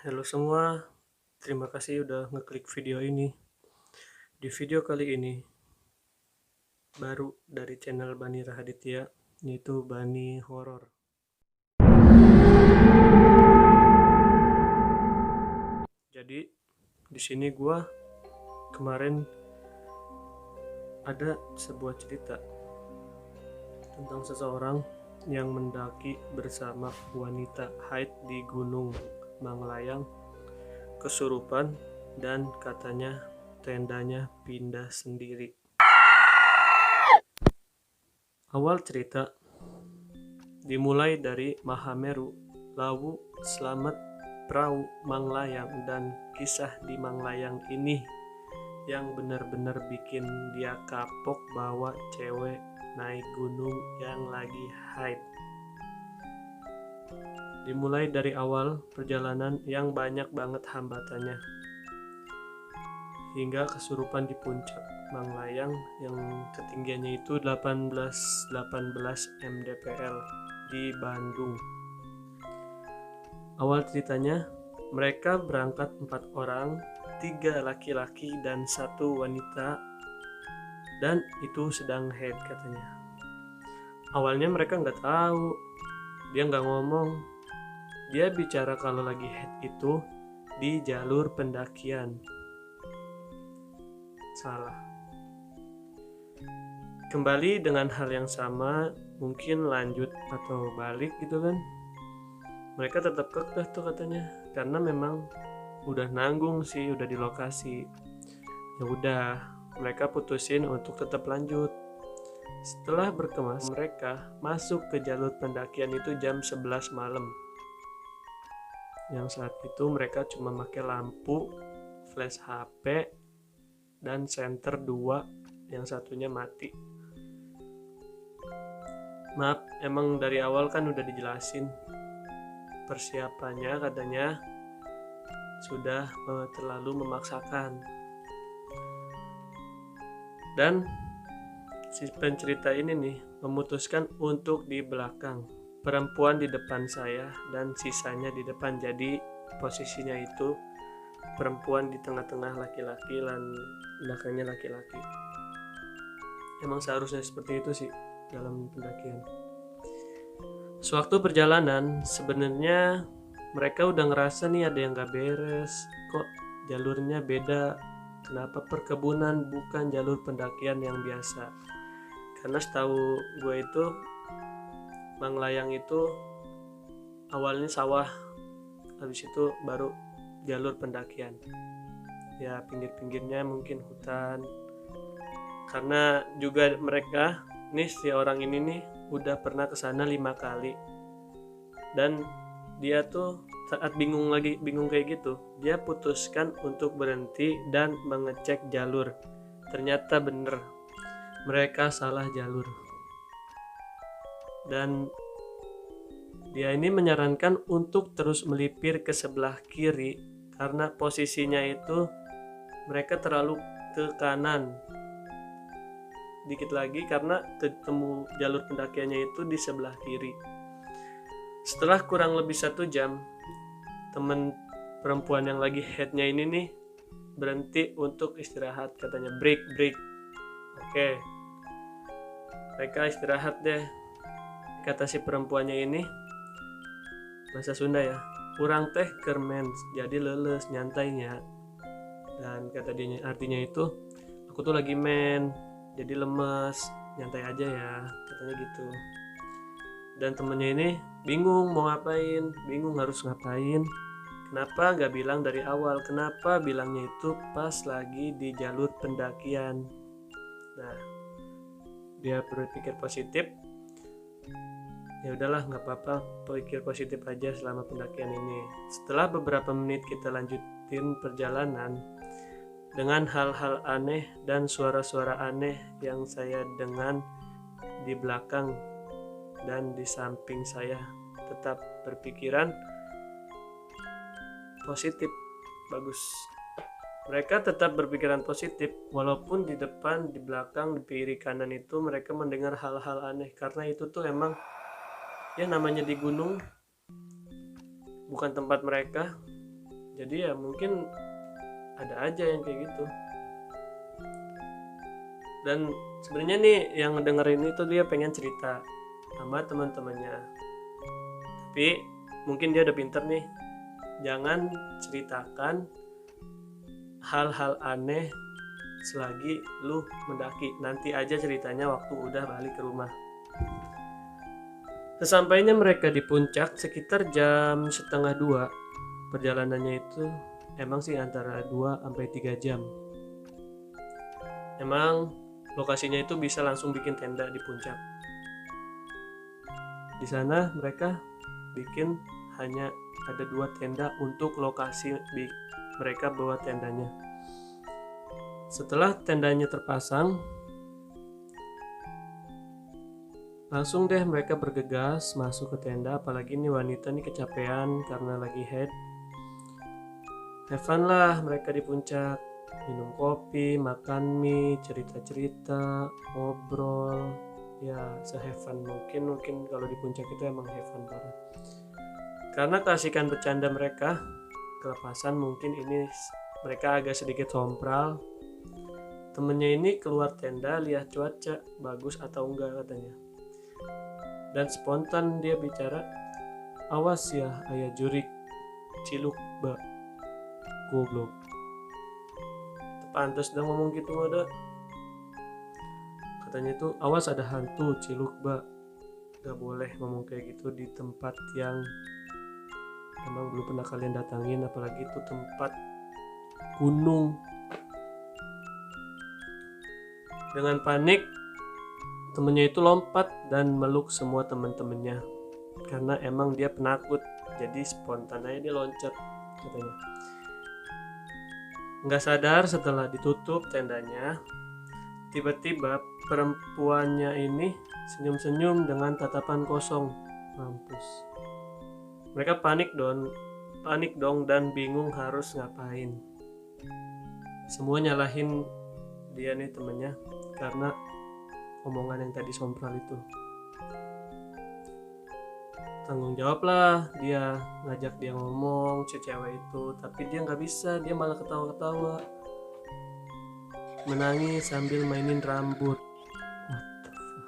Halo semua, terima kasih udah ngeklik video ini. Di video kali ini, baru dari channel Bani Rahaditya, yaitu Bani Horor. Jadi, di sini gua kemarin ada sebuah cerita tentang seseorang yang mendaki bersama wanita haid di Gunung Manglayang, kesurupan, dan katanya tendanya pindah sendiri. Awal cerita dimulai dari Mahameru, Lawu, Slamet, Perahu, Manglayang, dan kisah di Manglayang ini yang benar-benar bikin dia kapok bawa cewek naik gunung yang lagi haid. Dimulai dari awal perjalanan yang banyak banget hambatannya, hingga kesurupan di puncak Manglayang yang ketinggiannya itu 18 mdpl di Bandung. Awal ceritanya, mereka berangkat 4 orang, 3 laki-laki dan 1 wanita, dan itu sedang haid katanya. Awalnya mereka nggak tahu, dia nggak ngomong. Dia bicara kalau lagi haid itu di jalur pendakian. Salah. Kembali dengan hal yang sama, mungkin lanjut atau balik gitu kan. Mereka tetap kekeh tuh katanya, karena memang udah nanggung sih, udah di lokasi. Ya udah, mereka putusin untuk tetap lanjut. Setelah berkemas, mereka masuk ke jalur pendakian itu jam 11 malam. Yang saat itu mereka cuma pakai lampu, flash HP, dan senter 2, yang satunya mati. Maaf, emang dari awal kan udah dijelasin persiapannya, katanya sudah terlalu memaksakan. Dan si pencerita ini nih memutuskan untuk di belakang, perempuan di depan saya dan sisanya di depan. Jadi posisinya itu perempuan di tengah-tengah laki-laki dan belakangnya laki-laki. Emang seharusnya seperti itu sih dalam pendakian. Sewaktu perjalanan, sebenarnya mereka udah ngerasa nih ada yang gak beres. Kok jalurnya beda? Kenapa perkebunan bukan jalur pendakian yang biasa? Karena setahu gue itu Manglayang itu awalnya sawah, habis itu baru jalur pendakian. Ya pinggir-pinggirnya mungkin hutan. Karena juga mereka nih, si orang ini nih udah pernah kesana 5 kali, dan dia tuh saat bingung kayak gitu, dia putuskan untuk berhenti dan mengecek jalur. Ternyata bener, mereka salah jalur. Dan dia ini menyarankan untuk terus melipir ke sebelah kiri karena posisinya itu mereka terlalu ke kanan dikit lagi, karena ketemu jalur pendakiannya itu di sebelah kiri. Setelah kurang lebih 1 jam, temen perempuan yang lagi headnya ini nih berhenti untuk istirahat, katanya break. Oke, mereka istirahat deh. Kata si perempuannya ini, bahasa Sunda ya, kurang teh kermen, jadi leles nyantainya. Dan kata dia artinya itu, aku tuh lagi jadi lemes, nyantai aja ya, katanya gitu. Dan temennya ini bingung mau ngapain, bingung harus ngapain. Kenapa nggak bilang dari awal? Kenapa bilangnya itu pas lagi di jalur pendakian? Nah, dia berpikir positif. Ya udahlah, nggak apa-apa, pikir positif aja selama pendakian ini. Setelah beberapa menit kita lanjutin perjalanan, dengan hal-hal aneh dan suara-suara aneh yang saya dengar di belakang dan di samping saya, tetap berpikiran positif. Bagus. Mereka tetap berpikiran positif walaupun di depan, di belakang, di kiri kanan itu mereka mendengar hal-hal aneh, karena itu tuh emang ya namanya di gunung bukan tempat mereka. Jadi ya mungkin ada aja yang kayak gitu. Dan sebenarnya nih yang dengerin itu dia pengen cerita sama teman-temannya, tapi mungkin dia udah pinter nih, jangan ceritakan hal-hal aneh selagi lu mendaki, nanti aja ceritanya waktu udah balik ke rumah. Sesampainya mereka di puncak sekitar jam setengah 2. Perjalanannya itu emang sih antara 2-3 jam. Emang lokasinya itu bisa langsung bikin tenda di puncak. Di sana mereka bikin hanya ada 2 tenda untuk lokasi mereka bawa tendanya. Setelah tendanya terpasang, langsung deh mereka bergegas masuk ke tenda. Apalagi nih wanita nih kecapean karena lagi head. Have fun lah mereka di puncak, minum kopi, makan mie, cerita-cerita, ngobrol, ya se-have fun mungkin kalau di puncak itu emang have fun parah. Karena keasikan bercanda mereka kelepasan, mungkin ini mereka agak sedikit sompral. Temennya ini keluar tenda lihat cuaca bagus atau enggak katanya, dan spontan dia bicara, awas ya ayah jurik ciluk ba goblok. Pantas dah ngomong gitu ada. Katanya tuh awas ada hantu ciluk ba, gak boleh ngomong kayak gitu di tempat yang emang belum pernah kalian datangin, apalagi itu tempat gunung. Dengan panik temennya itu lompat dan meluk semua teman-temannya karena emang dia penakut, jadi spontan aja dia loncat katanya. Nggak sadar setelah ditutup tendanya, tiba-tiba perempuannya ini senyum-senyum dengan tatapan kosong. Mampus. Mereka panik dong dan bingung harus ngapain. Semua nyalahin dia nih temennya karena omongan yang tadi sompral itu. Tanggung jawab lah dia, ngajak dia ngomong si cewek itu, tapi dia nggak bisa, dia malah ketawa-ketawa, menangis sambil mainin rambut. What the fuck?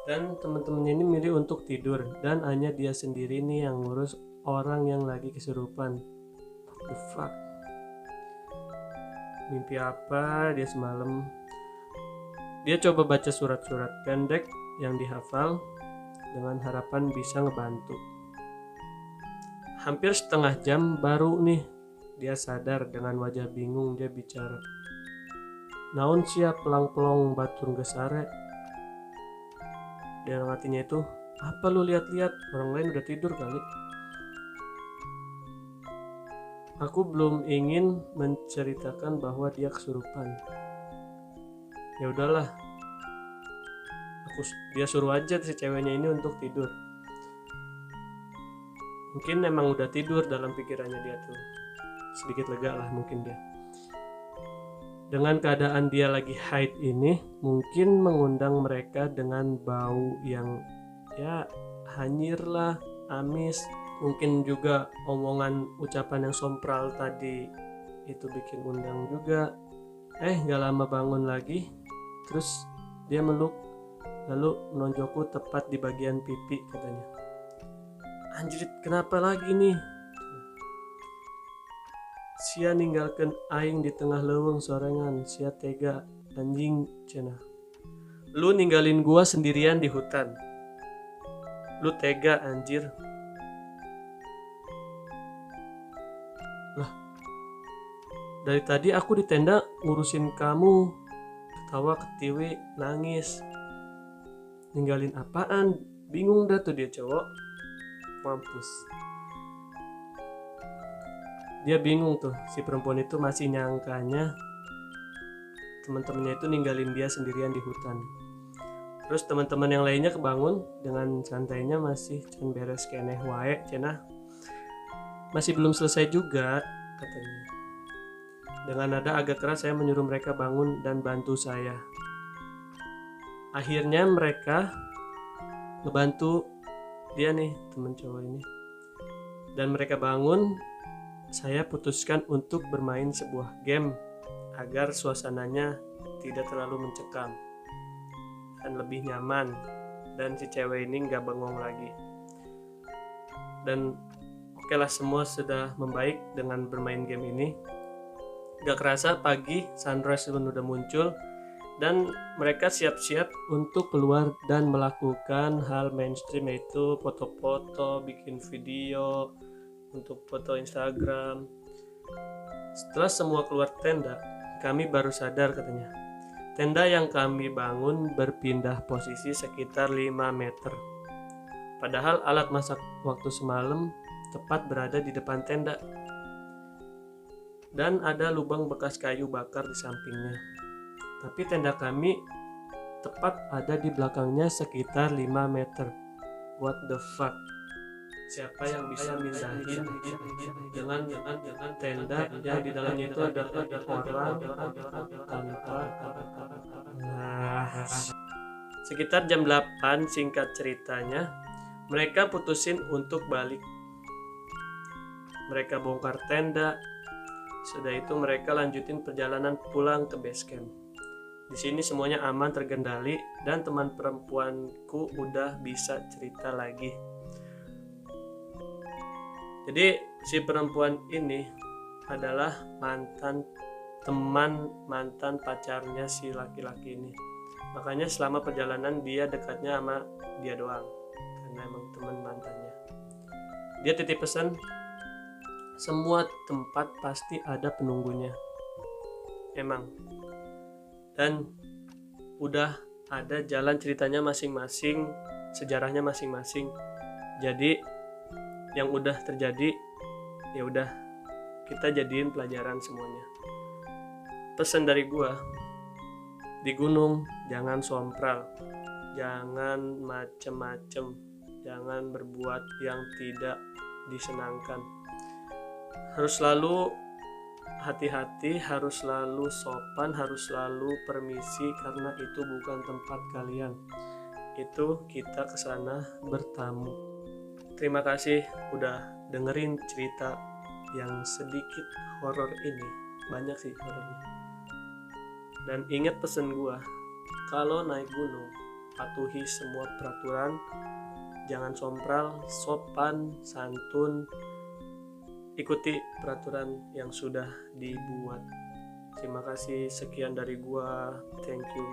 Dan teman-temannya ini milih untuk tidur dan hanya dia sendiri nih yang ngurus orang yang lagi kesurupan. What the fuck? Mimpi apa dia semalam? Dia coba baca surat-surat pendek yang dihafal dengan harapan bisa ngebantu. Hampir setengah jam baru nih dia sadar. Dengan wajah bingung dia bicara, naon siap pelang-pelong batur gesare. Dia hatinya itu, apa lu lihat-lihat, orang lain udah tidur kali. Aku belum ingin menceritakan bahwa dia kesurupan. Ya udahlah, dia suruh aja si ceweknya ini untuk tidur. Mungkin emang udah tidur dalam pikirannya dia tuh, sedikit lega lah mungkin dia. Dengan keadaan dia lagi haid ini, mungkin mengundang mereka dengan bau yang ya hanyir lah, amis. Mungkin juga omongan ucapan yang sompral tadi itu bikin undang juga. Gak lama bangun lagi, terus dia meluk, lalu menonjokku tepat di bagian pipi katanya. Anjir, kenapa lagi nih? Sia ninggalkan aing di tengah leuweung sorangan, sia tega anjing cenah. Lu ninggalin gua sendirian di hutan. Lu tega anjir. Lah, dari tadi aku di tenda ngurusin kamu, ketawa ketiwi nangis. Ninggalin apaan? Bingung dah tuh dia cowok. Mampus. Dia bingung tuh, si perempuan itu masih nyangkanya teman-temannya itu ninggalin dia sendirian di hutan. Terus teman-teman yang lainnya kebangun dengan santainya, masih can beres keneh wae cenah. Masih belum selesai juga katanya. Dengan nada agak keras saya menyuruh mereka bangun dan bantu saya. Akhirnya mereka ngebantu dia nih, temen cowok ini. dan mereka bangun, saya putuskan untuk bermain sebuah game agar suasananya tidak terlalu mencekam dan lebih nyaman, dan si cewek ini nggak bengong lagi. Dan oke lah, semua sudah membaik dengan bermain game ini. Gak kerasa pagi sunrise pun udah muncul, dan mereka siap-siap untuk keluar dan melakukan hal mainstream, yaitu foto-foto, bikin video untuk foto Instagram. Setelah semua keluar tenda, kami baru sadar katanya, tenda yang kami bangun berpindah posisi sekitar 5 meter. Padahal alat masak waktu semalam tepat berada di depan tenda. Dan ada lubang bekas kayu bakar di sampingnya. Tapi tenda kami tepat ada di belakangnya sekitar 5 meter. What the fuck? Siapa yang bisa mindahin dengan tenda yang di dalamnya itu ada orang tanpa. Sekitar jam 8 singkat ceritanya, mereka putusin untuk balik. Mereka bongkar tenda. Sudah itu mereka lanjutin perjalanan pulang ke base camp. Di sini semuanya aman, terkendali, dan teman perempuanku udah bisa cerita lagi. Jadi si perempuan ini adalah mantan pacarnya si laki-laki ini. Makanya selama perjalanan dia dekatnya sama dia doang, karena emang teman mantannya. Dia titip pesan, semua tempat pasti ada penunggunya. Emang. Dan udah ada jalan ceritanya masing-masing, sejarahnya masing-masing. Jadi yang udah terjadi ya udah kita jadiin pelajaran semuanya. Pesan dari gua, di gunung jangan sompral, jangan macem-macem, jangan berbuat yang tidak disenangkan. Harus selalu hati-hati, harus selalu sopan, harus selalu permisi, karena itu bukan tempat kalian. Itu kita kesana bertamu. Terima kasih udah dengerin cerita yang sedikit horor ini. Banyak sih horornya. Dan ingat pesan gua, kalau naik gunung patuhi semua peraturan, jangan sompral, sopan, santun, ikuti peraturan yang sudah dibuat. Terima kasih, sekian dari gua. Thank you.